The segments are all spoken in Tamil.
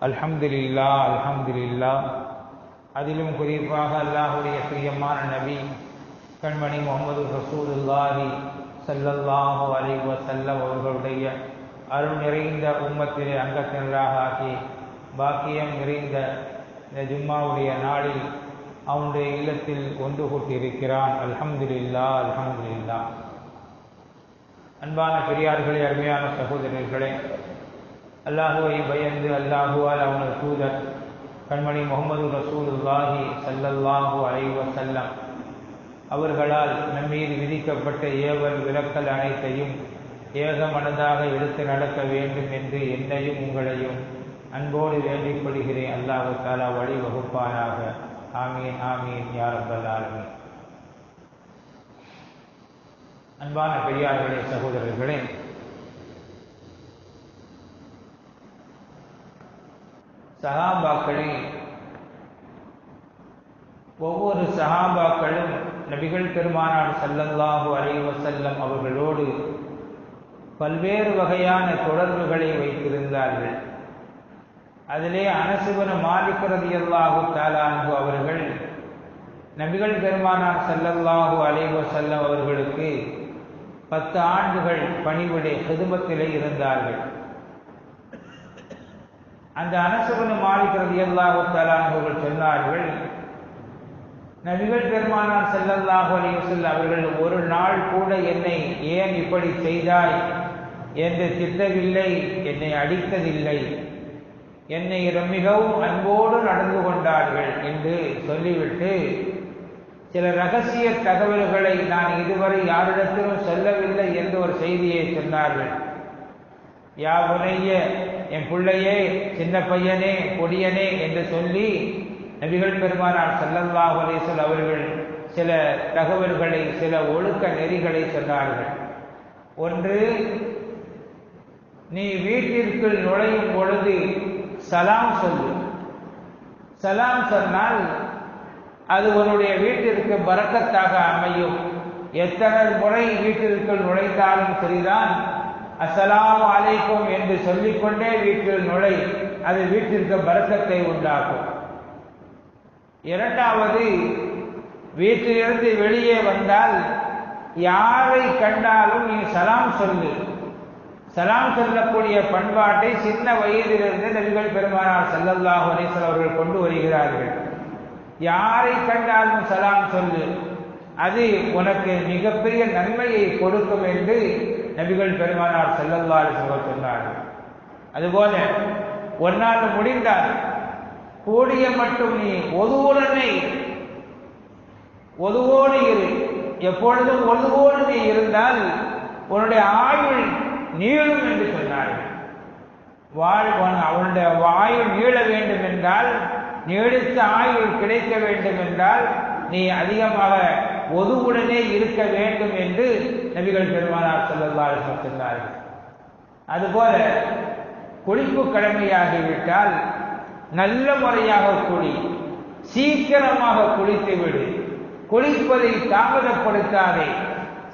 அல்ஹம்துலில்லாஹ் அல்ஹம்துலில்லாஹ். அதிலும் குறிப்பாக அல்லாஹுடைய பிரியமான நபி கண்மணி முஹம்மது ரசூலுல்லாஹி ஸல்லல்லாஹு அலைஹி வஸல்லம் அவர்களுடைய அருள் நிறைந்த உம்மத்திலே அங்கத்தினராக ஆக்கி பாக்கியம் நிறைந்த இந்த ஜும்மாவுடைய நாளில் அவனுடைய இல்லத்தில் ஒன்று கூட்டியிருக்கிறான். அல்ஹம்துலில்லாஹ் அல்ஹம்துலில்லாஹ். அன்பான பெரியார்களே, அருமையான சகோதரர்களே, அல்லாஹுவை பயந்து அல்லாஹுவால் அவனது தூதர் கண்மணி முஹம்மது ரசூலுல்லாஹி ஸல்லல்லாஹு அலைஹி வஸல்லம் அவர்களால் நம்மீது விதிக்கப்பட்ட ஏவல் விலக்கல் அனைத்தையும் ஏகமனதாக எடுத்து நடக்க வேண்டும் என்று என்னையும் உங்களையும் அன்போடு வேண்டிக் கொள்கிறேன். அல்லாஹு தஆலா வழி வகுப்பானாக. ஆமீன் ஆமீன் யா ரப்பல் ஆலமீன். அன்பான பெரியார்களே, சகோதரர்களே, சஹாபாக்களே, ஒவ்வொரு சஹாபாக்களும் நபிகள் பெருமானார் ஸல்லல்லாஹு அலைஹி வஸல்லம் அவர்களோடு பல்வேறு வகையான தொடர்புகளை வைத்திருந்தார்கள். அதிலே அனஸ் இப்னு மாலிக் ரலியல்லாஹு தஆலா அன்ஹு அவர்கள் நபிகள் பெருமானார் ஸல்லல்லாஹு அலைஹி வஸல்லம் அவர்களுக்கு 10 ஆண்டுகள் பணிவிடை ஹிதுமத்திலே இருந்தார்கள். அந்த அனஸ் இப்னு மாலிக் ரலியல்லாஹு தஆலா அவர்கள் சொன்னார்கள், நபிகள் பெருமானார் ஸல்லல்லாஹு அலைஹி வஸல்லம் அவர்கள் ஒரு நாள் கூட என்னை ஏன் இப்படி செய்தாய் என்று திட்டவில்லை, என்னை அடித்ததில்லை, என்னை மிகவும் அன்போடு நடந்து கொண்டார்கள் என்று சொல்லிவிட்டு சில ரகசிய தகவல்களை நான் இதுவரை யாரிடத்திலும் சொல்லவில்லை என்று ஒரு செய்தியை சொன்னார்கள். யா புனைய, என் பிள்ளையே, சின்ன பையனே, பொடியனே என்று சொல்லி நபிகள் பெருமானார் ஸல்லல்லாஹு அலைஹி வஸல்லம் அவர்கள் சில தகவல்களை, சில ஒழுக்க நெறிகளை சொன்னார்கள். ஒன்று, நீ வீட்டிற்குள் நுழையும் பொழுது சலாம் சொல்லு. சலாம் சொன்னால் அது உன்னுடைய வீட்டிற்கு பரக்கத்தாக அமையும். எத்தனை முறை வீட்டிற்குள் நுழைந்தாலும் சரிதான், அஸ்ஸலாமு அலைக்கும் என்று சொல்லிக்கொண்டே வீட்டில் நுழை, அது வீட்டிற்கு பரக்கத்தை உண்டாக்கும். இரண்டாவது, வீட்டிலிருந்து வெளியே வந்தால் யாரை கண்டாலும் நீ சலாம் சொல்லு. சலாம் சொல்லக்கூடிய பண்பாட்டை சின்ன வயதிலிருந்து நபிகள் பெருமானார் ஸல்லல்லாஹு அலைஹி வஸல்லம் அவர்கள் கொண்டு வருகிறார்கள். யாரை கண்டாலும் சலாம் சொல்லு, அது உனக்கு மிகப்பெரிய நன்மையை கொடுக்கும் என்று நபிகள் பெருமானார் ஸல்லல்லாஹு அலைஹி வஸல்லம் சொன்னார்கள். அதுபோல ஒன்றால் முடிந்தால் கூடிய மட்டும் நீ ஒதுவோடு இரு. எப்பொழுதும் ஒதுவோடு நீ இருந்தால் உன்னுடைய ஆயுள் நீளும் என்று சொன்னார்கள். அவனுடைய ஆயுள் நீள வேண்டும் என்றால், நீடித்த ஆயுள் கிடைக்க வேண்டும் என்றால் நீ அதிகமாக ஒதுவுடனே இருக்க வேண்டும் என்று நபிகள் பெருமானார் ஸல்லல்லாஹு அலைஹி வஸல்லம் சொன்னார்கள். அதுபோல குளிப்பு கடமையாகிவிட்டால் நல்ல முறையாக குளி, சீக்கிரமாக குளித்து விடு. குளிப்பதை தாமதப்படுத்தாதே,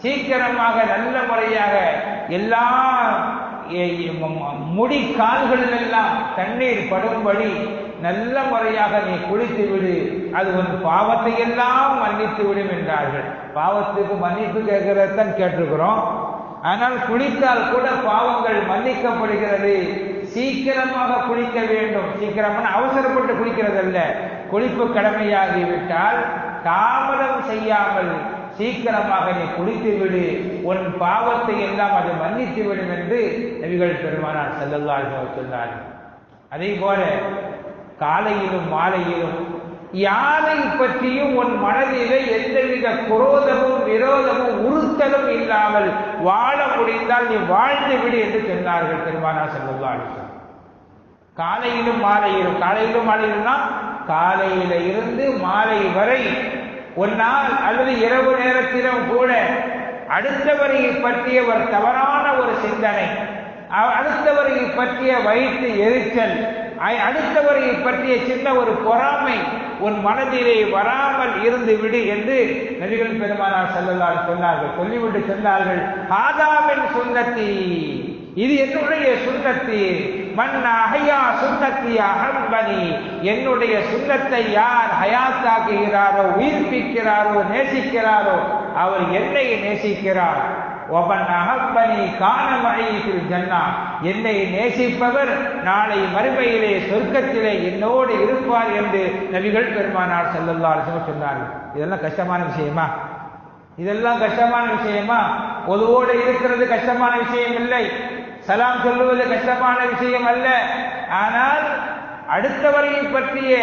சீக்கிரமாக நல்ல முறையாக எல்லா முடி கால்களிலெல்லாம் தண்ணீர் படும்படி நல்ல முறையாக நீ குளித்து விடு, அது உன் பாவத்தை எல்லாம் மன்னித்து விடும் என்றார்கள். பாவத்துக்கு மன்னிப்பு கேட்கிறதான் கேட்டிருக்கிறோம், ஆனால் குளித்தால் கூட பாவங்கள் மன்னிக்கப்படுகிறது. சீக்கிரமாக குளிக்க வேண்டும். சீக்கிரமான அவசரப்பட்டு குளிக்கிறது அல்ல. குளிப்பு கடமையாகிவிட்டால் தாமதம் செய்யாமல் சீக்கிரமாக நீ குளித்து விடு, உன் பாவத்தை எல்லாம் அது மன்னித்து விடும் என்று நபிகள் பெருமானார் ஸல்லல்லாஹு அலைஹி வஸல்லம் சொன்னார்கள். அதே போல காலையிலும் மாலையிலும் யாரை பற்றியும் உன் மனதிலே எந்தவித குரோதமும் விரோதமும் உறுத்தலும் இல்லாமல் வாழ முடிந்தால் நீ வாழ்ந்து விடு என்று சொன்னார்கள் பெருமானார் ஸல்லல்லாஹு அலைஹி வஸல்லம். காலையிலும் மாலையிலும்னா காலையில இருந்து மாலை வரை ஒரு நாள் அல்லது இரவு நேரத்திலும் கூட அடுத்தவரை பற்றிய ஒரு தவறான ஒரு சிந்தனை, அடுத்தவரை பற்றிய வயிற்று எரிச்சல், அடுத்தவரை பற்றிய சின்ன ஒரு பொறாமை உன் மனதிலே வராமல் இருந்து விடு என்று நபிகள் பெருமானார் ஸல்லல்லாஹு அலைஹி சொன்னார்கள். சொல்லிவிட்டு சொன்னார்கள், ஹாதா மின் சுன்னத்தி, இது என்னுடைய சுன்னத்து, மன் அஹ்யா சுன்னத்தி அஹப்பனி, என்னுடைய சுன்னத்தை யார் ஹயாத்தாக்குகிறாரோ, உயிர்ப்பிக்கிறாரோ, நேசிக்கிறாரோ அவர் என்னை நேசிக்கிறார். வமன் அஹப்பனி கான மஇ ஃபில் ஜன்னah, என்னை நேசிப்பவர் நாளை மறுமையிலே சொர்க்கத்திலே என்னோடு இருப்பார் என்று நபிகள் பெருமானார் ஸல்லல்லாஹு அலைஹி வஸல்லம் சொன்னார்கள். இதெல்லாம் கஷ்டமான விஷயமா? இதெல்லாம் கஷ்டமான விஷயமா? ஒருவோடு இருக்கிறது கஷ்டமான விஷயம் இல்லை, சலாம் சொல்லுவது கஷ்டமான விஷயம் அல்ல. ஆனால் அடுத்தவரை பற்றிய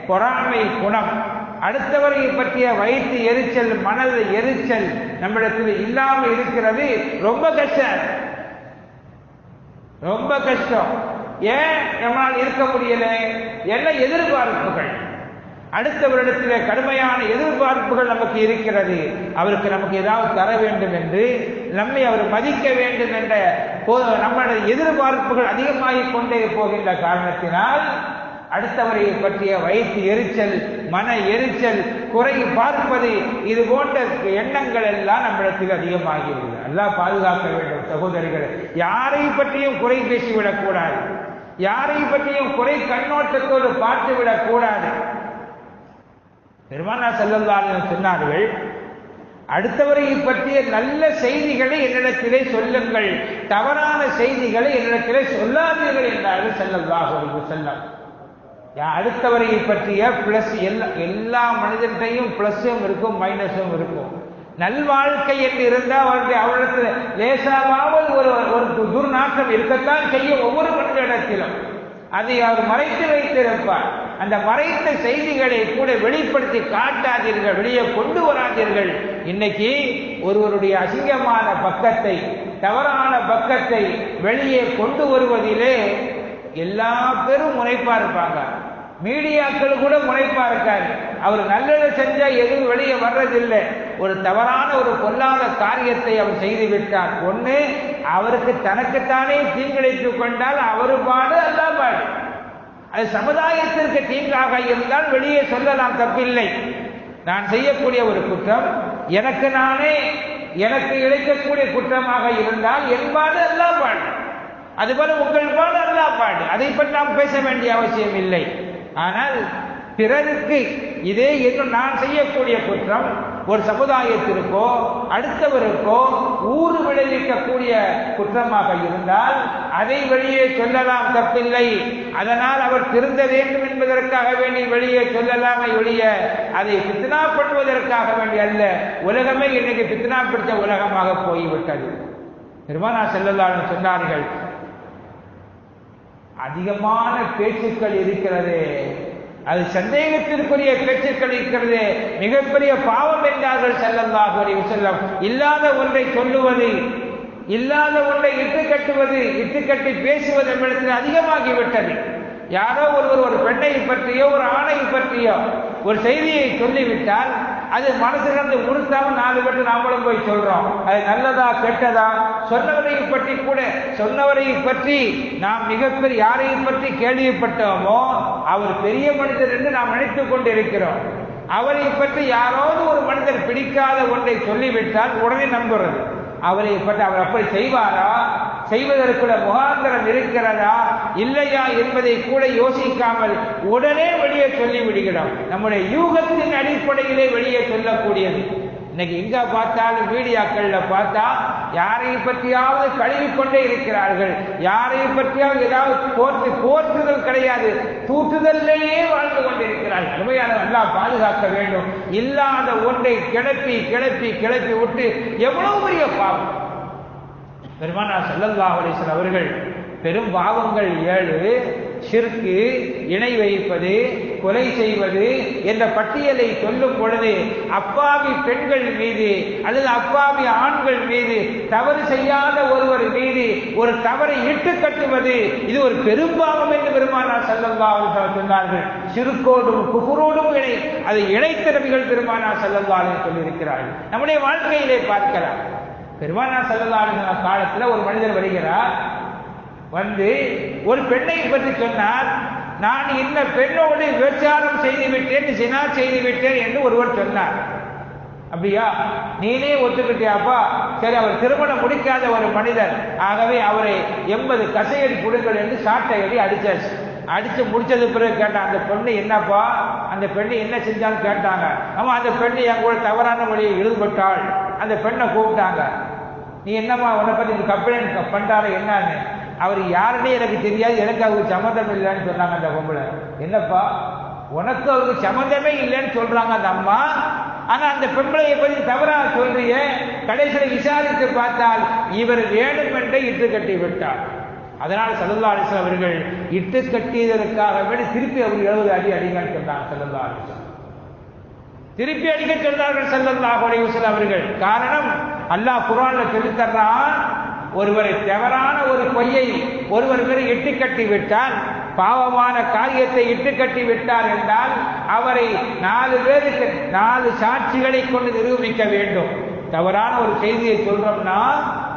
பொறாமை குணம், அடுத்தவரை பற்றிய வயிற்று எரிச்சல், மனது எரிச்சல் நம்மிடத்தில் இல்லாமல் இருக்கிறது ரொம்ப கஷ்டம், ரொம்ப கஷ்டம். ஏன் நம்மால் இருக்க முடியல? என்ன எதிர்பார்ப்புகள், அடுத்தவரிடத்திலே கடுமையான எதிர்பார்ப்புகள் நமக்கு இருக்கிறது. அவருக்கு நமக்கு ஏதாவது தர வேண்டும் என்று, நம்மை அவர் மதிக்க வேண்டும் என்ற நம்முடைய எதிர்பார்ப்புகள் அதிகமாகிக் கொண்டே போகின்ற காரணத்தினால் அடுத்தவரை பற்றிய வயிற்று எரிச்சல், மன எரிச்சல், குறை பார்ப்பது, இது போன்ற எண்ணங்கள் எல்லாம் நம்மிடத்தில் அதிகமாகிவிடுது. அல்லாஹ் பாதுகாக்க வேண்டும் சகோதரிகள். யாரை பற்றியும் குறை பேசிவிடக் கூடாது, யாரை பற்றியும் குறை கண்ணோட்டத்தோடு பார்த்துவிடக் கூடாது. பெருமானார் ஸல்லல்லாஹு அலைஹி வஸல்லம் சொன்னார்கள், அடுத்தவரை பற்றிய நல்ல செய்திகளை என்னிடத்திலே சொல்லுங்கள், தவறான செய்திகளை என்னிடத்திலே சொல்லாதீர்கள் என்றார்கள் ஸல்லல்லாஹு அலைஹி வஸல்லம். அடுத்தவரை பற்றிய பிளஸ், எல்லா மனிதர்கிட்டையும் பிளஸும் இருக்கும் மைனஸும் இருக்கும். நல்வாழ்க்கை என்று இருந்தால் அவரிடத்தில் லேசாவது ஒரு துர்நாற்றம் இருக்கத்தான் செய்யும் ஒவ்வொரு மனிதனிடத்திலும். அதை அவர் மறைத்து வைத்திருப்பார். அந்த மறைத்த செய்திகளை கூட வெளிப்படுத்தி காட்டாதீர்கள், வெளியே கொண்டு வராதீர்கள். இன்னைக்கு ஒருவருடைய அசிங்கமான பக்கத்தை, தவறான பக்கத்தை வெளியே கொண்டு வருவதிலே எல்லா பேரும் முனைப்பா இருப்பாங்க, மீடியாக்கள் கூட முனைப்பா இருக்காரு. அவர் நல்லது செஞ்சா எதுவும் வெளியே வர்றதில்லை. ஒரு தவறான ஒரு பொல்லாத காரியத்தை அவர் செய்து விட்டார், ஒண்ணு அவருக்கு தனக்குத்தானே தீங்கிழைத்துக் கொண்டால் அவர் பாடு அல்லா பாடு. அது சமுதாயத்திற்கு தீங்காக இருந்தால் வெளியே சொல்லலாம், தப்பில்லை. நான் செய்யக்கூடிய ஒரு குற்றம் எனக்கு நானே எனக்கு இழைக்கக்கூடிய குற்றமாக இருந்தால் என்பாடு அல்லா பாடு, அதுபோல உங்கள் பாடு அல்லா பாடு. அதை பற்றி நாம் பேச வேண்டிய அவசியம் இல்லை. ஆனால் பிறருக்கு இதே இன்னும் நான் செய்யக்கூடிய குற்றம் ஒரு சமுதாயத்திற்கோ அடுத்தவருக்கோ ஊறு விளைவிக்கக்கூடிய குற்றமாக இருந்தால் அதை வெளியே சொல்லலாம், தப்பில்லை. அதனால் அவர் திருந்த வேண்டும் என்பதற்காக வேண்டி வெளியே சொல்லலாமே வெளியே அதை பித்னா பண்ணுவதற்காக வேண்டி அல்ல. உலகமே இன்னைக்கு பித்னா பிடித்த உலகமாக போய்விட்டது. பெருமானார் ஸல்லல்லாஹு அலைஹி வஸல்லம் சொன்னார்கள், அதிகமான பேச்சுக்கள் இருக்கிறது, அது சந்தேகத்திற்குரிய பேச்சுக்கள் இருக்கிறது, மிகப்பெரிய பாவம் என்றார்கள் ஸல்லல்லாஹு அலைஹி வஸல்லம். இல்லாத ஒன்றை சொல்லுவது, இல்லாத ஒன்றை இட்டுக்கட்டுவது, இட்டுக்கட்டி பேசுவது நம்மிடத்தில் அதிகமாகிவிட்டது. யாரோ ஒருவர் ஒரு பெண்ணை பற்றியோ ஒரு ஆணை பற்றியோ ஒரு செய்தியை சொல்லிவிட்டால் அது மனசிலிருந்து உறுத்தாமல் 4 பேருக்கு நாமளும் போய் சொல்றோம். அது நல்லதா கெட்டதா? சொன்னவரை பற்றி கூட, சொன்னவரை பற்றி நாம் மிகப்பெரிய யாரை பற்றி கேள்விப்பட்டோமோ அவர் பெரிய மனிதர் என்று நாம் நினைத்துக் கொண்டிருக்கிறோம். அவரை பற்றி யாராவது ஒரு மனிதர் பிடிக்காத ஒன்றை சொல்லிவிட்டால் உடனே நம்புறது. அவரை பற்றி அவர் அப்படி செய்வாரா, செய்வதற்குள்ள முகாந்திரம் இருக்கிறதா இல்லையா என்பதை கூட யோசிக்காமல் உடனே வெளியே சொல்லி விடுகிறோம். நம்முடைய யூகத்தின் அடிப்படையிலே வெளியே சொல்லக்கூடியது. இன்னைக்கு எங்க பார்த்தாலும் மீடியாக்கள்ல பார்த்தா யாரை பற்றியாவது கழுவிக்கொண்டே இருக்கிறார்கள், யாரை பற்றியாவது ஏதாவது போற்றுதல் கிடையாது, தூற்றுதல்லையே வாழ்ந்து கொண்டிருக்கிறார்கள். உண்மையான அல்லாஹ் பாதுகாக்க வேண்டும். இல்லாத ஒன்றை கிளப்பி கிளப்பி கிளப்பி விட்டு எவ்வளவு பெரிய பாவம். பெருமானார் ஸல்லல்லாஹு அலைஹி வஸல்லம் அவர்கள் பெரும் பாவங்கள் 7, ஷிர்க்கு, இணை வைப்பது, கொலை செய்வது என்ற பட்டியலை சொல்லும் பொழுது அப்பாவி பெண்கள் மீது அல்லது அப்பாவி ஆண்கள் மீது, தவறு செய்யாத ஒருவர் மீது ஒரு தவறை இட்டு கட்டுவது இது ஒரு பெரும்பாவம் என்று பெருமானார் ஸல்லல்லாஹு அலைஹி வஸல்லம் சொன்னார்கள். ஷிர்க்கோடும் குஃப்ரோடும் அதை இணைத்த நபிகள் பெருமானார் ஸல்லல்லாஹு அலைஹி வஸல்லம் சொல்லியிருக்கிறார்கள். நம்முடைய வாழ்க்கையிலே பார்க்கலாம். பெருமானார் ஸல்லல்லாஹு அலைஹி வஸல்லம் காலத்தில் ஒரு மனிதர் வருகிறார், வந்து ஒரு பெண்ணை பற்றி சொன்னார், நான் இந்த பெண்ணோடு விபச்சாரம் செய்து விட்டேன், ஜினா செய்து விட்டேன் என்று ஒருவர் சொன்னார். அப்படியா, நீனே ஒத்துக்கிட்டியாப்பா, சரி, அவர் திருமணம் முடிக்காத ஒரு மனிதர், ஆகவே அவரை 80 கசையடி கொடுங்கள் என்று சாட்டை அடி அடிச்சாச்சு. அடிச்சு முடிச்சது பிறகு கேட்டாங்க, அந்த பெண்ணு என்னப்பா, அந்த பெண்ணு என்ன செஞ்சாலும் கேட்டாங்க. ஆமா, அந்த பெண்ணு என் கூட தவறான வழியை ஈடுபட்டாள். அந்த பெண்ணை கூப்பிட்டாங்க, நீ என்னம்மா உன்னை பத்தி கம்ப்ளைண்ட் பண்றாரு என்னன்னு. அவர் யாருன்னே எனக்கு தெரியாது, எனக்கு அவருக்கு சம்மந்தம் இல்லைன்னு சொன்னாங்க. அந்த பொம்பளை, என்னப்பா உனக்கு அவருக்கு சம்மந்தமே இல்லைன்னு சொல்றாங்க அந்த அம்மா, ஆனா அந்த பெண்களையை பற்றி தவறா சொல்றிய. கடைசியில் விசாரித்து பார்த்தால் இவர் வேண்டுமென்றே இட்டு கட்டி விட்டார். அதனால் ஸல்லல்லாஹு அலைஹி வஸல்லம் அவர்கள் இட்டு கட்டியதற்காக வேண்டி திருப்பி அவர் 70 அடி அடிங்கன்னு சொன்னாங்க. ஸல்லல்லாஹு அலைஹி வஸல்லம் திருப்பி அடிக்க சொன்னார்கள் ஸல்லல்லாஹு அலைஹி வஸல்லம் அவர்கள். காரணம், அல்லாஹ் குர்ஆன்ல சொல்லித் தர்றான், ஒருவரை தவறான ஒரு பொய்யை ஒருவர் மீது இட்டு கட்டி விட்டால், பாவமான காரியத்தை இட்டு கட்டி விட்டார் என்றால் அவரை 4 பேருக்கு 4 சாட்சிகளை கொண்டு நிரூபிக்க வேண்டும். தவறான ஒரு செய்தியை சொல்றோம்னா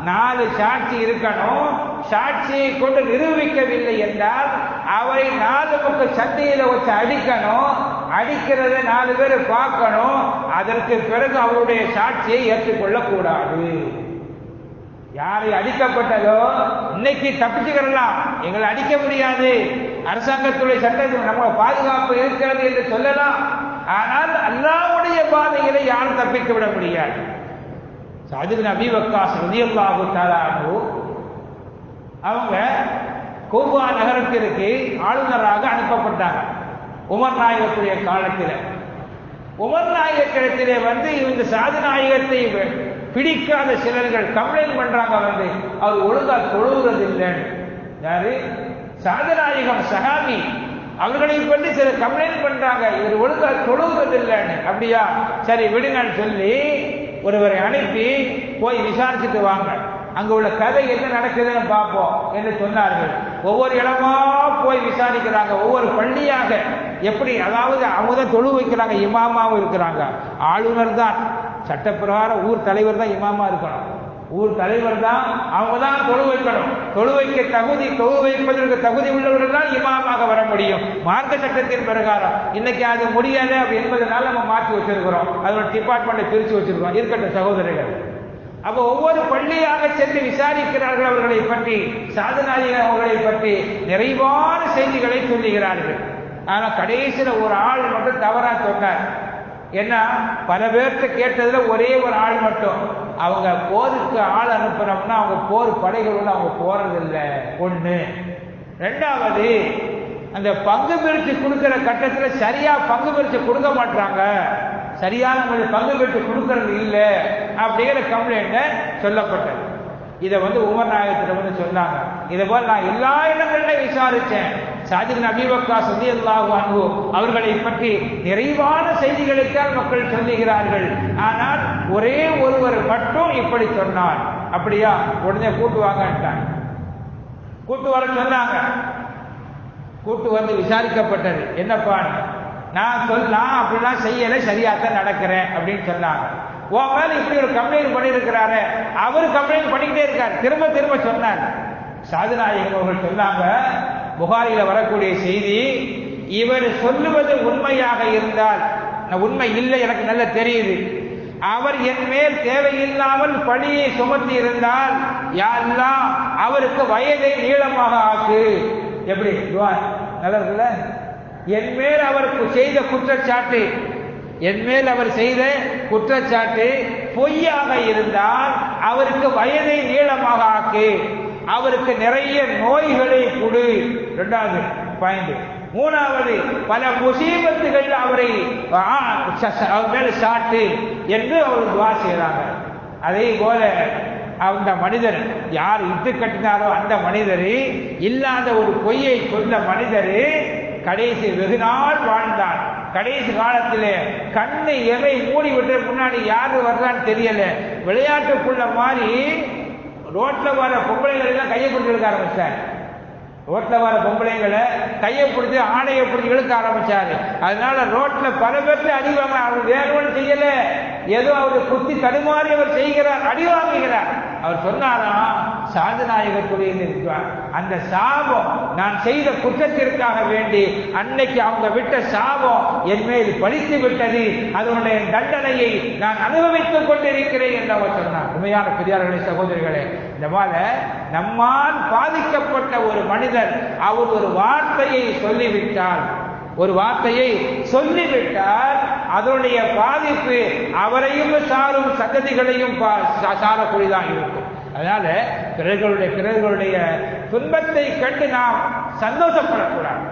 4 சாட்சி இருக்கணும். சாட்சியை கொண்டு நிரூபிக்கவில்லை என்றால் அவரை 4 பக்கம் சந்தையில வச்சு அடிக்கணும். அடிக்கிறத 4 பேர் பார்க்கணும். அதற்கு பிறகு அவருடைய சாட்சியை ஏற்றுக்கொள்ளக் கூடாது. யாரை அடிக்கப்பட்டதோ இன்னைக்கு தப்பிச்சுக்கலாம், எங்களை அடிக்க முடியாது, அரசாங்கத்துடைய சட்டத்தில் நம்ம பாதுகாப்பு இருக்கிறது என்று சொல்லலாம். ஆனால் அல்லாஹ்வுடைய பாதைகளை யாரும் தப்பிக்க விட முடியாது. சஅத் இப்னு அபீ வக்காஸ் ரலியல்லாஹு தஆலா அன்ஹு அவங்க கூஃபா நகரத்திற்கு ஆளுநராக அனுப்பப்பட்டாங்க உமர் நாயகத்துடைய காலத்தில். உமர் நாயகத்திலே வந்து இந்த சஅத் நாயகத்தை பிடிக்காத சிலர்கள் கம்ப்ளைண்ட் பண்றாங்க, வந்து அவர் ஒழுங்கா தொழுவதில்லைன்னு. யாரு? சஅத் நாயகம் சஹாபி, அவர்களை பற்றி சில கம்ப்ளைண்ட் பண்றாங்க, இவர் ஒழுங்கா தொழுவதில்லைன்னு. அப்படியா, சரி விடுங்கன்னு சொல்லி ஒருவரை அனுப்பி போய் விசாரிச்சுட்டு வாங்க, அங்க உள்ள கதை என்ன நடக்குதுன்னு பார்ப்போம் என்று சொன்னார்கள். ஒவ்வொரு இடமா போய் விசாரிக்கிறாங்க, ஒவ்வொரு பள்ளியாக. எப்படி, அதாவது அவங்க தான் தொழு வைக்கிறாங்க, இமாமாவும் இருக்கிறாங்க. ஆளுநர் தான் சட்டப்பிரகாரம் ஊர் தலைவர் தான் இமாமா இருக்கணும். ஊர் தலைவர் தான், அவங்க தான் தொழு வைக்கணும். தொழு வைக்க தகுதி, தொழு வைப்பதற்கு தகுதி உள்ளவர்கள் தான் இமாமாக வர முடியும் மார்க்க சட்டத்தின் பிரகாரம். இன்னைக்கு அது முடியாது அப்படி என்பதனால நம்ம மாற்றி வச்சிருக்கிறோம், அதோட டிபார்ட்மெண்ட்டை பிரித்து வச்சிருக்கிறோம். இருக்கட்டும் சகோதரர்கள். அப்போ ஒவ்வொரு பள்ளியாக சென்று விசாரிக்கிறார்கள் அவர்களை பற்றி, சாதனாளிகள் அவர்களை பற்றி நிறைவான செய்திகளை சொல்லுகிறார்கள். ஆனா கடைசியில ஒரு ஆள் மட்டும் தவறா சொன்னார். என்ன, பல பேர்த்த கேட்டதுல ஒரே ஒரு ஆள் மட்டும், அவங்க போருக்கு ஆள் அனுப்புனோம்னா அவங்க போர் படைகளோட அவங்க போறதில்லை. ஒண்ணு. ரெண்டாவது, அந்த பங்கு பிரிச்சு கொடுக்கிற கட்டத்தில் சரியா பங்கு பிரிச்சு கொடுக்க மாட்டாங்க, சரியான பங்கு பெற்று கொடுக்கறது இல்லை அப்படிங்கிற கம்ப்ளைண்ட் சொல்லப்பட்டது. இதை வந்து உமர் நாயகத்தில் வந்து சொன்னாங்க. இதை போல் நான் எல்லா இடங்களிலும் விசாரித்தேன். சஅத் இப்னு அபீ வக்காஸ் ரலியல்லாஹு அன்ஹு அவர்களை பற்றி நிறைவான செய்திகளைத்தான் மக்கள் சொல்லுகிறார்கள். ஆனால் ஒரே ஒருவர் மட்டும் இப்படி சொன்னார். அப்படியா, உடனே கூட்டு வாங்கன்ட்டாங்க. கூட்டு வர சொன்னாங்க. கூட்டு வந்து விசாரிக்கப்பட்டது. என்னப்பா, நான் அப்படிலாம் செய்யலை, சரியாத்தான் நடக்கிறேன் அப்படின்னு சொன்னாங்க. உன் மேல இப்படி ஒரு கம்ப்ளைண்ட் பண்ணியிருக்கிறாரு, அவரு கம்ப்ளைண்ட் பண்ணிக்கிட்டே இருக்காரு. திரும்ப திரும்ப சொன்னார். சஅத் நாயகம் அவர்கள் சொன்னாங்க, புகாரில வரக்கூடிய செய்தி, இவர் சொல்லுவது உண்மையாக இருந்தால், உண்மை இல்லை எனக்கு நல்ல தெரியுது, அவர் என் மேல் தேவையில்லாமல் பழியை சுமத்தி இருந்தால் யா அல்லாஹ் அவருக்கு வயதை நீளமாக ஆக்கு. எப்படி துஆ நல்லா இருக்குல்ல? என் மேல் அவருக்கு செய்த குற்றச்சாட்டு, என் மேல் அவர் செய்த குற்றச்சாட்டு பொய்யாக இருந்தால் அவருக்கு வயதை நீளமாக ஆக்கு, அவருக்கு நிறைய நோய்களை கொடு. இரண்டாவது பாயிண்ட். மூணாவது, பல முசீபத்துகள் அவரை அவர் மேல சாட்டு என்று அவர் துஆ செய்கிறாங்க. அதே போல அந்த மனிதர் யார் இட்டு கட்டினாரோ அந்த மனிதர், இல்லாத ஒரு பொய்யை சொன்ன மனிதர் கடைசி வெகு நாள் வாழ்ந்தான். கடைசி காலத்திலே கண்ணை எவை மூடி விட்டு முன்னாடி யாரு வர்றான்னு தெரியல. விளையாட்டுக்குள்ள மாதிரி ரோட்ல வர பொம்பளைகள் எல்லாம் கையை பிடிச்சி இழுக்க ஆரம்பிச்சார். ரோட்ல வர பொம்பளைங்களை கையை பிடிச்சி ஆடையை பிடிச்சி இழுக்க ஆரம்பிச்சாரு. அதனால ரோட்ல பல பேர்த்து அடிவாங்க. அவர் வேணும்னு செய்யல, ஏதோ அவரு குத்தி தடுமாறி அவர் செய்கிறார், அடி வாங்குகிறார். அவர் சொன்னாராம், சாதநாயகத்துடைய அந்த சாபம் நான் செய்த குற்றத்திற்காக வேண்டி அன்னைக்கு அவங்க விட்ட சாபம் என் மேல் பலித்து விட்டது, அதனுடைய தண்டனையை நான் அனுபவித்துக் கொண்டிருக்கிறேன் என்று அவர் சொன்னார். உண்மையான பெரியார்களே, சகோதரிகளே, இந்த மாதிரி நம்மால் பாதிக்கப்பட்ட ஒரு மனிதர் அவர் ஒரு வார்த்தையை சொல்லிவிட்டால் அதனுடைய பாதிப்பு அவரையும் சாரும் சந்ததிகளையும் சாரக்கூடியதாக இருக்கும். அதனால பிறர்களுடைய துன்பத்தை கண்டு நாம் சந்தோஷப்படக்கூடாது,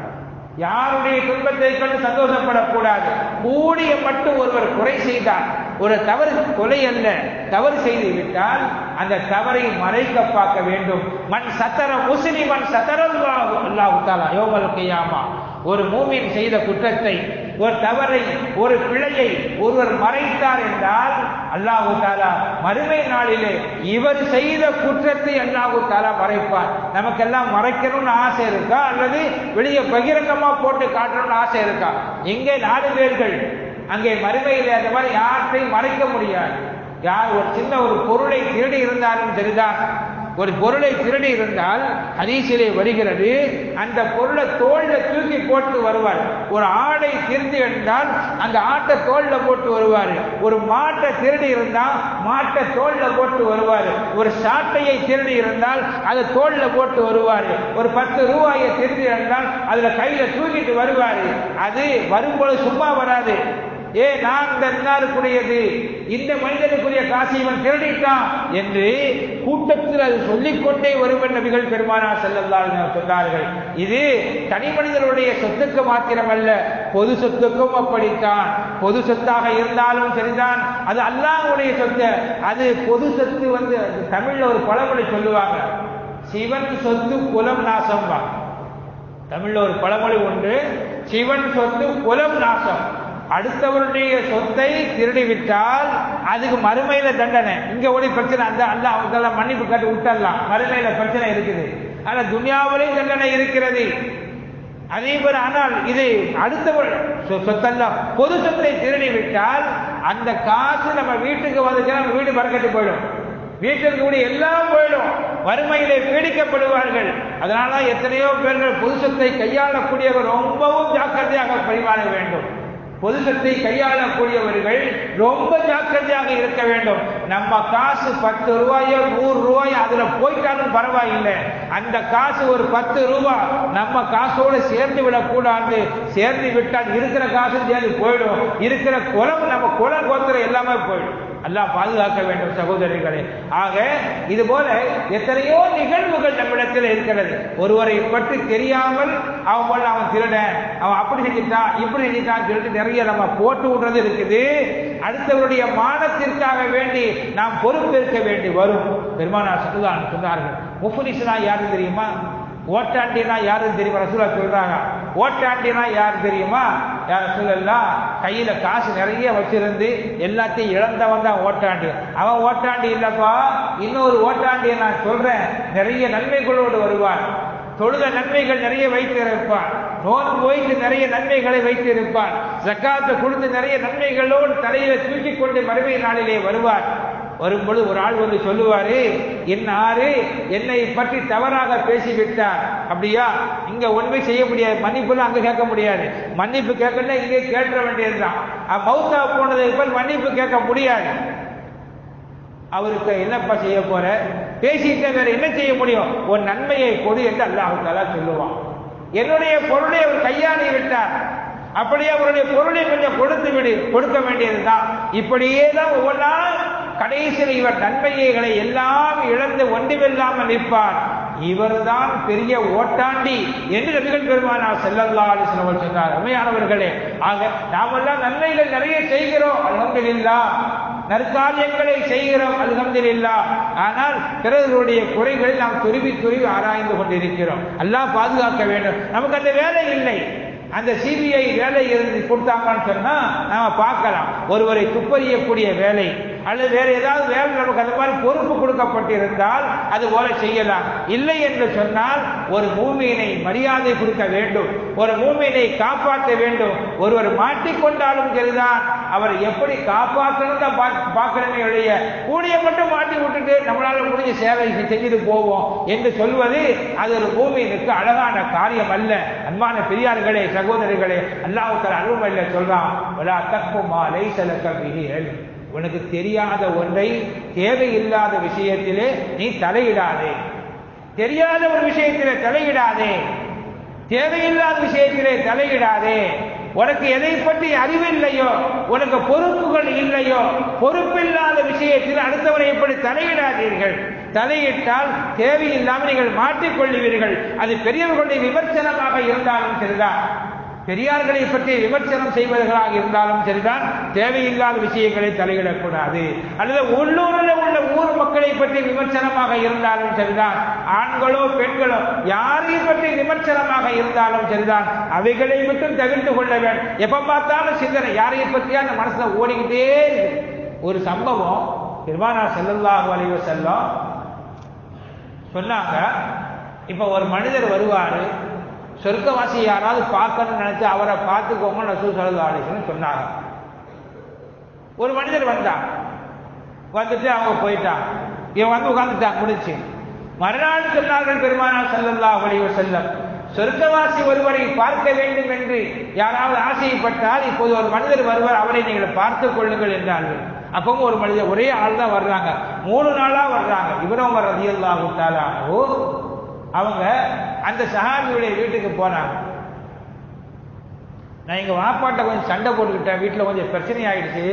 யாருடைய துன்பத்தை கண்டு சந்தோஷப்படக்கூடாது. கூடிய மட்டும் ஒருவர் குறை செய்தார், ஒரு தவறு, கொலை அல்ல, தவறு செய்து விட்டால் அந்த தவறை மறைக்க பார்க்க வேண்டும். மன் சத்தர முஸ்லிமன் சத்தரல்லாஹு அல்லாஹு தஆலா யௌமல் கியாமா. ஒரு மூமின் செய்த குற்றத்தை, ஒரு தவறை, ஒரு பிழையை ஒருவர் மறைத்தார் என்றால் அல்லாஹு தஆலா மறுமை நாளிலே இவர் செய்த குற்றத்தை அல்லாஹு தஆலா மறைப்பார். நமக்கெல்லாம் மறைக்கணும்னு ஆசை இருக்கா, அல்லது வெளியே பகிரங்கமா போட்டு காட்டணும்னு ஆசை இருக்கா? இங்கே 4 பேர்கள், அங்கே மறுமையில் அந்த மாதிரி யார்த்தையும் மறைக்க முடியாது. யார் ஒரு சின்ன ஒரு பொருளை திருடி இருந்தாலும் சரிதான், ஒரு பொருளை திருடி இருந்தால் ஹதீஸிலே வருகிறது, அந்த பொருளை தோல்ல தூக்கி போட்டு வருவார். ஒரு ஆடை திருடி இருந்தால் அந்த ஆட்டை தோல்ல போட்டு வருவார். ஒரு மாட்டை திருடி இருந்தால் மாட்டை தோல்ல போட்டு வருவார். ஒரு சாட்டையை திருடி இருந்தால் அதை தோல்ல போட்டு வருவார். ஒரு 10 ரூபாயை திருடி இருந்தால் அதுல கையில தூக்கிட்டு வருவார். அது வரும்போது சும்மா வராது. நான் இந்த இன்னாருக்குரியது, இந்த மனிதனுக்குரிய காசை இவன் திருடிட்டான் என்று கூட்டத்தில் அது சொல்லிக்கொண்டே வரும் நபிகள் பெருமானார் ஸல்லல்லாஹு அலைஹி வஸல்லம் சொன்னார்கள். இது தனி மனிதனுடைய சொத்துக்கு மாத்திரமல்ல, பொது சொத்துக்கும் அப்படித்தான். பொது சொத்தாக இருந்தாலும் சரிதான், அது அல்லாஹ்வுடைய சொத்து. அது பொது சொத்து தமிழ்ல ஒரு பழமொழி சொல்லுவாங்க, சிவன் சொத்து குலம் நாசம். தமிழ்ல ஒரு பழமொழி உண்டு, சிவன் சொத்து குலம் நாசம். அடுத்தவருடைய சொத்தை திருடிவிட்டால் அதுக்கு மறுமையில தண்டனை. இங்க ஓடி பிரச்சனை, அந்த அல்லாஹ் அவங்க மன்னிப்பு கேட்டு விட்டுடலாம், மறுமையில பிரச்சனை இருக்குது. ஆனா துன்யாவிலே தண்டனை இருக்கிறது. அதே போல ஆனால் இது அடுத்தவர் சொத்தெல்லாம் பொது சொத்தை திருடிவிட்டால் அந்த காசு நம்ம வீட்டுக்கு வந்துச்சுன்னா நம்ம வீடு பறக்கட்டு போயிடும், வீட்டிற்கு கூடிய எல்லாம் போயிடும், வறுமையிலே பீடிக்கப்படுவார்கள். அதனால எத்தனையோ பேர்கள் பொது சொத்தை கையாளக்கூடியவர் ரொம்பவும் ஜாக்கிரதையாக பரிமாற வேண்டும். பொது சொத்தை கையாளக்கூடியவர்கள் ரொம்ப ஜாக்கிரதையாக இருக்க வேண்டும். நம்ம காசு 10 ரூபாயோ 100 ரூபாயோ அதுல போயிட்டாலும் பரவாயில்லை, அந்த காசு ஒரு 10 ரூபாய் நம்ம காசோடு சேர்ந்து விடக்கூடாது. சேர்ந்து விட்டால் இருக்கிற காசு சேர்ந்து போயிடும், இருக்கிற குலம் நம்ம குலம் கோத்திர எல்லாமே போயிடும். அல்லாஹ் பாதுகாக்க வேண்டும் சகோதரிகளே. ஆக இது போல எத்தனையோ நிகழ்வுகள் நம்மிடத்தில் இருக்கிறது. ஒருவரை பற்றி தெரியாமல் அவன் திருடன், அவன் அப்படி செஞ்சுட்டான் இப்படி செஞ்சுட்டான் சொல்லிட்டு நிறைய நம்ம போட்டு விடுறது இருக்குது. அடுத்தவருடைய மானத்திற்காக வேண்டி நாம் பொறுப்பேற்க வேண்டி வரும். பெருமானார் ஸல்லல்லாஹு அலைஹி வஸல்லம் சொன்னார்கள், முஃப்லிஸ்னா யாரு தெரியுமா? ஓட்டாண்டினா யாருன்னு தெரியுமா? ரசூலுல்லாஹ் சொல்றாங்க, ஓட்டாண்டினா யாரு தெரியுமா? யார் ரசூலுல்லாஹ், கையில காசு நிறைய வச்சிருந்து எல்லாத்தையும் இழந்தவன் தான் ஓட்டாண்டி. அவன் ஓட்டாண்டி இல்லப்பா, இன்னொரு ஓட்டாண்டியை நான் சொல்றேன், நிறைய நன்மைகளோடு வருவான், தொழுத நன்மைகள் நிறைய வைத்து இருப்பான், நோன்பு வைத்து நிறைய நன்மைகளை வைத்து இருப்பான், ஜக்காத்தை கொடுத்து நிறைய நன்மைகளோடு தலையில தூக்கி கொண்டு மறுமை நாளிலே வருவார். வரும்பொழுது ஒரு ஆள் வந்து சொல்லுவாரு, என்னாரு என்னை பற்றி தவறாக பேசிவிட்டார். அப்படியா? இங்க ஒன்றுமே செய்ய முடியாது, மன்னிப்புலாம் அங்க கேட்க முடியாது. மன்னிப்பு கேட்கல இங்கே கேட்க வேண்டியதுதான். மௌத்தா போனதுக்கு பிறகு மன்னிப்பு கேட்க முடியாது. அவருக்கு என்னப்பா செய்ய போற, பேசிட்டு வேற என்ன செய்ய முடியும்? ஒரு நன்மையை கொடு என்று அல்லாஹ் தஆலா சொல்லுவான். என்னுடைய பொருளை அவர் கையாளி விட்டார், அப்படியே அவருடைய பொருளை கொஞ்சம் கொடுத்து விடு, கொடுக்க வேண்டியதுதான். இப்படியே தான் ஒவ்வொன்றா கடைசியில் இவர் நன்மைகளை எல்லாம் இழந்து ஒன்றுமில்லாமல் நிற்பார். இவர்தான் பெரிய ஓட்டாண்டி என்று நபிகள் பெருமானார் ஸல்லல்லாஹு அலைஹி வஸல்லம் சொன்னார். உண்மையானவர்களே, ஆக நாமெல்லாம் நன்மைகளை நிறைய செய்கிறோம், அல்ஹம்துலில்லாஹ், நற்காரியங்களை செய்கிறோம், அல்ஹம்துலில்லாஹ். ஆனால் பிறர்களுடைய குறைகளை நாம் துருவி துருவி ஆராய்ந்து கொண்டிருக்கிறோம். அல்லாஹ் பாதுகாக்க வேண்டும். நமக்கு அந்த வேலை இல்லை. அந்த சிபிஐ வேலை இருந்து கொடுத்தாங்கன்னு சொன்னா நாம பார்க்கலாம், ஒருவரை துப்பறியக்கூடிய வேலை அல்லது வேற ஏதாவது வேலை நமக்கு அந்த மாதிரி பொறுப்பு கொடுக்கப்பட்டிருந்தால் அது போல செய்யலாம். இல்லை என்று சொன்னால் ஒரு மூமியினை மரியாதை கொடுக்க வேண்டும், ஒரு மூமியினை காப்பாற்ற வேண்டும். ஒருவர் மாட்டிக்கொண்டாலும் சரிதான், அவர் எப்படி காப்பாற்றணும் தான் பார்க்கணுமே ஒழிய கூடிய மட்டும் மாட்டி விட்டுட்டு நம்மளால முடிஞ்ச சேவை செஞ்சுட்டு போவோம் என்று சொல்வது அது ஒரு மூமியினுக்கு அழகான காரியம் அல்ல. அன்பான பெரியார்களே, சகோதரிகளே, அல்லாஹ் தஆலா அருள்மறையிலே சொல்றான், வலா தக்ஃபு மா லைஸ லக பிஹி இல்ம். உனக்கு தெரியாத ஒன்றை தேவையில்லாத விஷயத்திலே நீ தலையிடாதே. தெரியாத ஒரு விஷயத்திலே தலையிடாதே, தேவையில்லாத விஷயத்திலே தலையிடாதே. உனக்கு எதை பற்றி அறிவில்லையோ, உனக்கு பொறுப்புகள் இல்லையோ, பொறுப்பில்லாத விஷயத்தில் அடுத்தவரை எப்படி தலையிடாதீர்கள். தலையிட்டால் தேவையில்லாமல் நீங்கள் மாற்றிக்கொள்ளுவீர்கள். அது பெரியவர்களுடைய விமர்சனமாக இருந்தாலும் சரிதான், பெரியார்களை பற்றி விமர்சனம் செய்வர்களாக இருந்தாலும் சரிதான், தேவையில்லாத விஷயங்களை தலையிடக்கூடாது. அல்லது உள்ளூரில் உள்ள ஊர் மக்களை பற்றி விமர்சனமாக இருந்தாலும் சரிதான், ஆண்களோ பெண்களோ யாரை பற்றி விமர்சனமாக இருந்தாலும் சரிதான், அவைகளை மட்டும் தவிர்த்து கொள்ள வேண்டும். எப்ப பார்த்தாலும் சிந்தனை யாரையை பற்றியா அந்த மனசுல ஓடிக்கிட்டே இருக்கு. ஒரு சம்பவம் பெருமானார் ஸல்லல்லாஹு அலைஹி வஸல்லம் சொன்னாங்க, இப்ப ஒரு மனிதர் வருவாரு, சொர்க்கவாசி யாராவது பார்க்கணும்னு நினைச்சு அவரை பார்த்துக்கோங்க ரசூல் ஸல்லல்லாஹு அலைஹி வஸல்லம் சொன்னாங்க. ஒரு மனிதர் வந்தான், வந்துட்டு அவங்க போயிட்டாங்க, இவன் வந்து உட்கார்ந்துட்டான், முடிச்சு. மறுநாள் சொன்னார்கள் பெருமானார் ஸல்லல்லாஹு அலைஹி வஸல்லம், சொர்க்கவாசி ஒருவரை பார்க்க வேண்டும் என்று யாராவது ஆசைப்பட்டால் இப்போது ஒரு மனிதர் வருவார், அவரை நீங்கள் பார்த்துக் கொள்ளுங்கள் என்றார்கள். அப்பவும் ஒரு மனிதர், ஒரே ஆள் தான் வர்றாங்க, 3 நாளா வர்றாங்க. இப்னு ரலியல்லாஹு தஆலா அவங்க அந்த சஹாபியுடைய வீட்டுக்கு போனாங்க. நான் எங்க வாப்பாட்ட கொஞ்சம் சண்டை போட்டுக்கிட்டேன், வீட்டில் கொஞ்சம் பிரச்சனை ஆயிடுச்சு,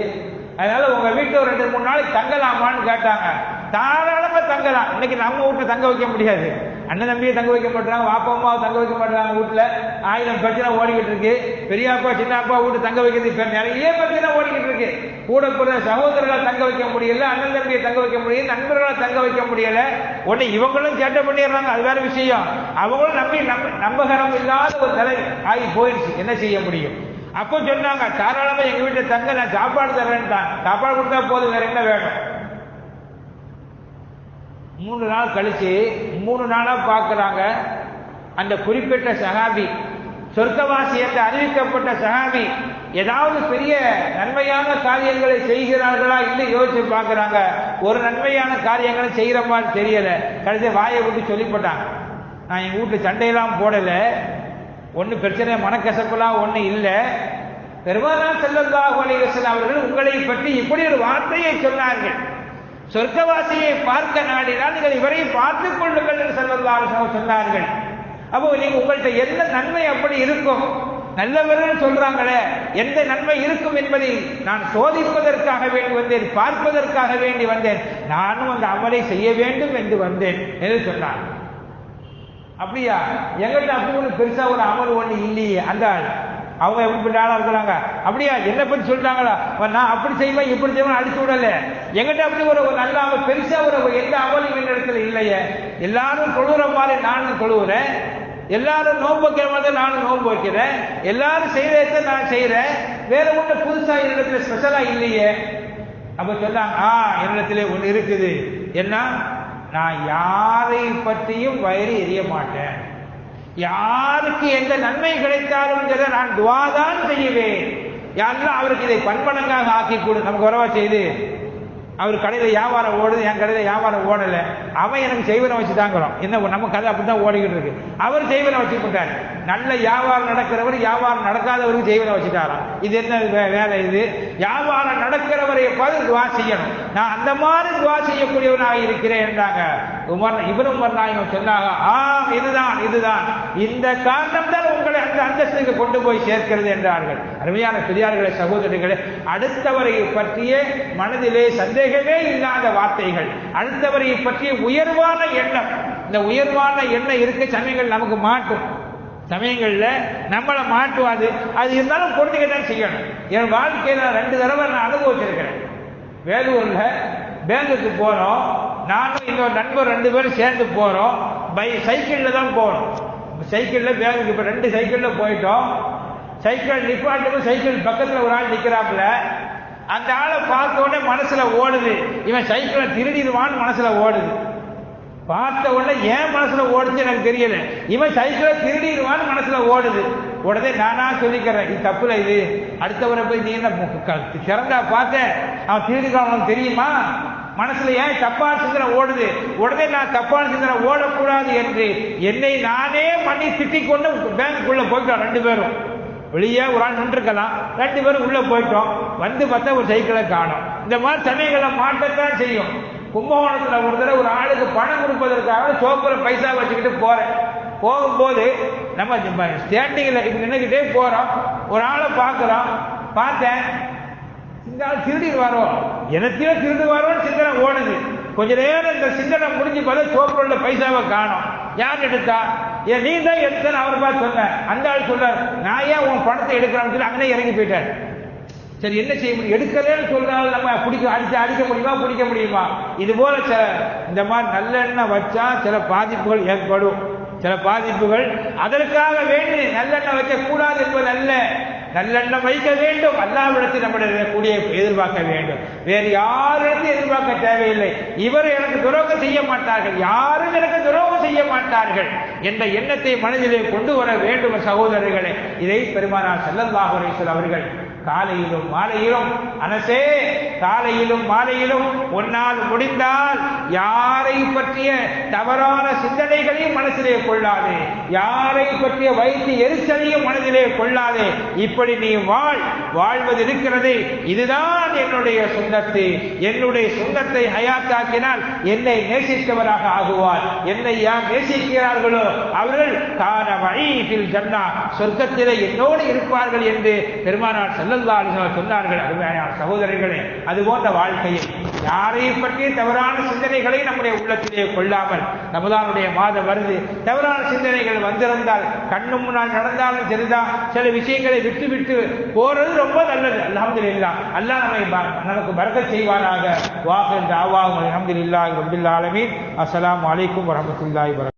அதனால உங்க வீட்டில் ஒரு 2-3 நாளைக்கு தங்கலாமான்னு கேட்டாங்க. தாராளமா தங்கலாம். இன்னைக்கு நம்ம வீட்டுல தங்க வைக்க முடியாது, அண்ணன் தம்பியை தங்க வைக்க மாட்டாங்க, வாப்பா அம்மாவை தங்க வைக்க மாட்டாங்க. வீட்டுல 1000 பிரச்சனை ஓடிக்கிட்டு இருக்கு. பெரியப்பா சின்னப்பா வீட்டு தங்க வைக்கிறது நிறைய பிரச்சனை ஓடிக்கிட்டு இருக்கு. கூட சகோதரர்களை தங்க வைக்க முடியல, அண்ணன் தம்பியை தங்க வைக்க முடியல, நண்பர்களை தங்க வைக்க முடியல. உடனே இவங்களும் சேட்டை பண்ணிடுறாங்க, அது வேற விஷயம். அவங்களும் நம்பகரம் இல்லாத ஒரு நிலை ஆகி போயிடுச்சு. என்ன செய்ய முடியும்? அப்போ சொன்னாங்க, தாராளமா எங்க வீட்டுல தங்க, நான் சாப்பாடு தர்றேன்னு தான். சாப்பாடு கொடுத்தா போதும், வேற என்ன வேணும்? 3 நாள் கழிச்சு 3 நாளா பார்க்கிறாங்க, அந்த குறிப்பிட்ட சஹாபி, சொர்க்கவாசி என்று அறிவிக்கப்பட்ட சஹாபி ஏதாவது பெரிய நன்மையான காரியங்களை செய்கிறார்களா இல்லை யோசிச்சு பார்க்கிறாங்க. ஒரு நன்மையான காரியங்களை செய்கிற மாதிரி தெரியல. கடைசி வாயை விட்டு சொல்லிப்பட்டாங்க, நான் எங்க வீட்டுல சண்டையெல்லாம் போடல, ஒன்னும் பிரச்சனை மனக்கசப்பெல்லாம் ஒண்ணு இல்லை. பெருமானார் ஸல்லல்லாஹு அலைஹி வஸல்லம் அவர்கள் உங்களை பற்றி இப்படி ஒரு வார்த்தையை சொன்னார்கள், சொர்க்கவாசியை பார்க்க நாடினால் நீங்கள் இவரை பார்த்துக் கொள்ளுங்கள் என்று ஸல்லல்லாஹு அலைஹி வஸல்லம் சொன்னார்கள். அப்போ நீங்க உங்கள்கிட்ட என்ன நன்மை அப்படி இருக்கும், நல்லவர்கள் சொல்றாங்களே, எந்த நன்மை இருக்கும் என்பதை நான் சோதிப்பதற்காக வேண்டி வந்தேன், பார்ப்பதற்காக வேண்டி வந்தேன், நானும் அந்த அமலை செய்ய வேண்டும் என்று வந்தேன் என்று சொன்னார். அப்படியா? எங்கிட்ட அப்படி ஒன்று பெருசா ஒரு அமல் ஒண்ணு இல்லையே. அந்த அவங்க எப்படி ஆளா இருக்கிறாங்க? அப்படியா? என்ன பற்றி சொல்றாங்களா? நான் அப்படி செய்வேன் இப்படி செய்வேன் அடிச்சு விடல. எங்கிட்ட அப்படி ஒரு நல்ல அமல் பெருசா ஒரு எந்த அமலும் என் இடத்துல இல்லையே. எல்லாரும் தொழுகிற மாதிரி நானும் தொழுகிறேன், எல்லாரும் நோன்பு வைக்கிற மாதிரி நானும் நோன்பு வைக்கிறேன், எல்லாரும் செய்யறத நான் செய்யறேன், வேற ஒண்ணு புதுசா என்னிடத்துல ஸ்பெஷலா இல்லையே. அப்ப சொன்னாங்க, என்னிடத்துல ஒண்ணு இருக்குது, என்ன, நான் யாரை பற்றியும் வயிறு எரிய மாட்டேன், யாருக்கு எந்த நன்மை கிடைத்தாலும் நான் துவா தான் செய்வேன், யாரெல்லாம் அவருக்கு இதை பன்மடங்காக ஆக்கி கொடு. நமக்கு வரவா செய்து, அவர் கடையில வியாபாரம் ஓடுது, என் கடையில வியாபாரம் ஓடல, அவன் எனக்கு செய்வனை வச்சு தாங்கிறோம். என்ன நம்ம கதை அப்படித்தான் ஓடிக்கிட்டு இருக்கு. அவர் செய்வனை வச்சு போட்டார். நல்ல வியாபாரம் நடக்கிறவர் வியாபாரம் நடக்காதவருக்கு செய்வனை வச்சுட்டாராம். இது என்ன வேலை? இது வியாபாரம் நடக்கிறவரை பார்த்து துவா செய்யணும். நான் அந்த மாதிரி துவா செய்யக்கூடியவனாக இருக்கிறேன் என்றாங்க. இப்னு உமர் நாயகம் சொன்னாங்க, இதுதான் இந்த காரணம் தான் உங்களை அந்த அந்தஸ்துக்கு கொண்டு போய் சேர்க்கிறது என்றார்கள். அருமையான பெரியார்களே, சகோதரிகளே, அடுத்தவரை பற்றிய மனதிலே சந்தேகமே இல்லாத வார்த்தைகள், அடுத்தவரை பற்றிய உயர்வான எண்ணம், இந்த உயர்வான எண்ணம் இருக்க சமயங்கள் நமக்கு மாட்டும், சமயங்கள்ல நம்மளை மாட்டுவாது. அது இருந்தாலும் பொருந்திக்கத்தான் செய்யணும். என் வாழ்க்கையில 2 தடவை நான் அனுபவிச்சிருக்கிறேன். வேலூர்ல பேங்குக்கு போறோம், நானும் இன்னொரு நண்பர் 2 பேரும் சேர்ந்து போறோம். சைக்கிள்ல தான் போறோம். சைக்கிள்ல பேங்குக்கு இப்ப 2 சைக்கிள்ல போயிட்டோம். சைக்கிள் நிப்பாட்டுக்கும் சைக்கிள் பக்கத்துல ஒரு ஆள் நிக்கிறாப்புல. அந்த ஆளை பார்த்த உடனே மனசுல ஓடுது, இவன் சைக்கிளை திருடிடுவான்னு மனசுல ஓடுது. பார்த்த உடனே ஏன் மனசுல ஓடுச்சு எனக்கு தெரியல, இவன் சைக்கிளை திருடிடுவான்னு மனசுல ஓடுது. உடனே நானா சொல்லிக்கிறேன், இது தப்புல, இது அடுத்தவரை போய் நீ என்ன சிறந்தா பார்த்த, அவன் திருடிக்கான் உனக்கு தெரியுமா? மனசுல ஏன் தப்பான சிந்தனை ஓடுது? உடனே நான் தப்பான சிந்தனை ஓடக்கூடாது என்று என்னை நானே பண்ணி திட்டிக் கொண்டு பேங்குக்குள்ள போயிட்டோம். 2 பேரும் வெளியே ஒரு ஆள் நின்றுக்கலாம், 2 பேரும் உள்ள போயிட்டோம். வந்து பார்த்தா ஒரு சைக்கிளை காணோம். இந்த மாதிரி சமயங்களை மாட்டத்தான் செய்யும். கும்பகோணத்தில் ஒரு தடவை ஒரு ஆளுக்கு பணம் கொடுப்பதற்காக சோப்புல பைசா வச்சுக்கிட்டு போறேன். போகும்போது நம்ம ஸ்டாண்டிங்கில் இப்படி நின்றுக்கிட்டே போறோம். ஒரு ஆளை பார்க்குறோம். பார்த்தேன், இந்த ஆள் திருடிடுவாரோ, எனத்தையும் திருடுவாரோன்னு சிந்தனை ஓடுது. கொஞ்ச நேரம் இந்த சிந்தனை முடிஞ்சு பார்த்தா சோப்புல பைசாவை காணோம். யார் எடுத்தா? ஏன் நீ தான் எடுத்தேன்னு அவர் பார்த்து சொன்னேன். அந்த ஆள் சொல்றார், நான் ஏன் உன் பணத்தை எடுக்கிறான்னு சொல்லி அங்கே இறங்கி போயிட்டார். சரி, என்ன செய்ய முடியும்? எடுக்கலன்னு சொல்றாலும் நம்ம அடிக்க முடியுமா, பிடிக்க முடியுமா? இது போல இந்த மாதிரி நல்லெண்ணெய் வச்சா சில பாதிப்புகள் ஏற்படும். சில பாதிப்புகள் அதற்காக வேண்டி நல்லெண்ணெய் வைக்க கூடாது என்பது அல்ல. நல்லெண்ணெய் வைக்க வேண்டும், அல்லாஹ்விடத்தில் நம்முடைய கூடிய எதிர்பார்க்க வேண்டும். வேறு யாரிடத்தையும் எதிர்பார்க்க தேவையில்லை. இவர் எனக்கு துரோகம் செய்ய மாட்டார்கள், யாரும் எனக்கு துரோகம் செய்ய மாட்டார்கள் என்ற எண்ணத்தை மனதிலே கொண்டு வர வேண்டும் சகோதரர்களே. இதை பெருமானார் ஸல்லல்லாஹு அலைஹி வஸல்லம் அவர்கள் காலையிலும் மாலையிலும், அனசே காலையிலும் மாலையிலும் உன்னால் முடிந்தால் யாரை பற்றிய தவறான சிந்தனைகளையும் மனசிலே கொள்ளாதே, யாரை பற்றிய வயிற்று எரிச்சலையும் மனதிலே கொள்ளாதே. இப்படி நீ வாழ்வது இருக்கிறது, இதுதான் என்னுடைய சுன்னத்து. என்னுடைய சுன்னத்தை ஹயாத்தாக்கினால் என்னை நேசித்தவராக ஆகுவார். என்னை யார் நேசிக்கிறார்களோ அவர்கள் கான மஈஃபில் ஜன்னா, சொர்க்கத்திலே என்னோடு இருப்பார்கள் என்று பெருமானார் ஸல்லல்லாஹு அலைஹி வஸல்லம் சொன்னார்கள். அருமையான சகோதரர்களே, அதுபோன்ற வாழ்க்கையில் யாரை பற்றி தவறான சிந்தனைகளை நம்முடைய உள்ளத்திலே கொள்ளாமல், ரமலானுடைய மாதம் வருது, தவறான சிந்தனைகள் வந்திருந்தால் கண்ணு முன்னால் நடந்தாலும் சரிதான், சில விஷயங்களை விட்டு விட்டு போறது ரொம்ப நல்லது. அல்ஹம்துலில்லாஹ், அல்லாஹ் நமக்கு பரக்கத் செய்வானாக. வாஹிர் தஅவாஹும் அல்ஹம்துலில்லாஹி ரப்பில் ஆலமீன். அஸ்ஸலாமு அலைக்கும் வரஹ்மத்துல்லாஹி வபரகாத்துஹு.